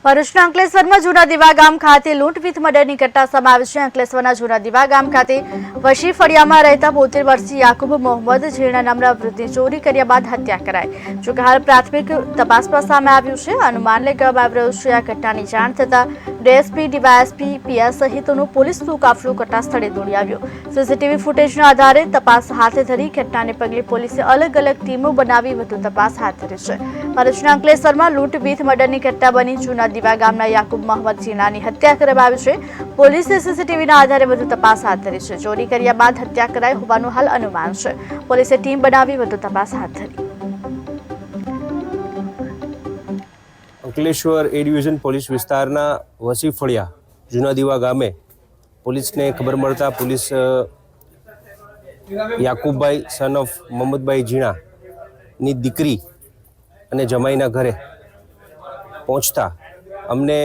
ભરૂચના અંકલેશ્વરમાં જૂના દીવા ગામ ખાતે લૂંટ વિથ મર્ડરની ઘટના સામે આવી છે। અંકલેશ્વરના જૂના દીવા ગામ ખાતે વશી ફળિયામાં રહેતા 72 વર્ષીય યાકુબ મોહમ્મદ ઝીણા નામના વૃદ્ધની ચોરી કર્યા બાદ હત્યા કરાઈ। જોકે હાલ પ્રાથમિક તપાસમાં સામે આવ્યું છે। અનુમાન લગાવવામાં આવી રહ્યું છે। આ ઘટનાની જાણ થતાં ડીએસપી, ડીવાયએસપી, પીએસ સહિતનો પોલીસનો કાફલો ઘટના સ્થળે દોડી આવ્યો। સીસીટીવી ફૂટેજના આધારે તપાસ હાથ ધરી ઘટનાને પગલે પોલીસે અલગ અલગ ટીમો બનાવી વધુ તપાસ હાથ ધરી છે। ભરૂચના અંકલેશ્વરમાં લૂંટ વિથ મર્ડરની ઘટના બની જૂના દીવા ગામના યાકુબ મોહમ્મદ ઝીણાની હત્યા કરવામાં આવી છે। પોલીસે સીસીટીવીના આધારે વધુ તપાસ હાથ ધરી છે। ચોરી કર્યા બાદ હત્યા કરાઈ હોવાનું હાલ અનુમાન છે। પોલીસે ટીમ બનાવી વધુ તપાસ હાથ ધરી। અંકલેશ્વર એ ડિવિઝન પોલીસ વિસ્તારના વસી ફળિયા જૂના દીવા ગામે પોલીસને ખબર મળતા પોલીસ યાકુબભાઈ સન ઓફ મોહમ્મદભાઈ ઝીણાની દીકરી અને જમાઈના ઘરે પહોંચતા અમને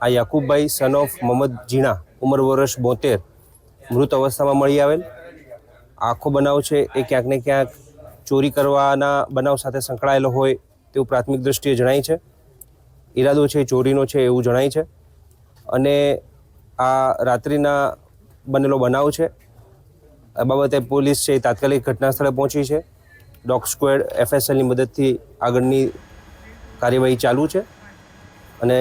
આ યાકુબભાઈ સન ઓફ મોહમ્મદ ઝીણા ઉંમર વર્ષ 72 મૃત અવસ્થામાં મળી આવેલ। આખો બનાવ છે એ ક્યાંક ને ક્યાંક ચોરી કરવાના બનાવ સાથે સંકળાયેલો હોય તેવું પ્રાથમિક દ્રષ્ટિએ જણાય છે। ઈરાદો છે ચોરીનો છે એવું જણાય છે અને આ રાત્રિના બનેલો બનાવ છે। આ બાબતે પોલીસ છે તાત્કાલિક ઘટના સ્થળે પહોંચી છે। ડોગ સ્ક્વોડ FSLની મદદથી આગળની કાર્યવાહી ચાલુ છે અને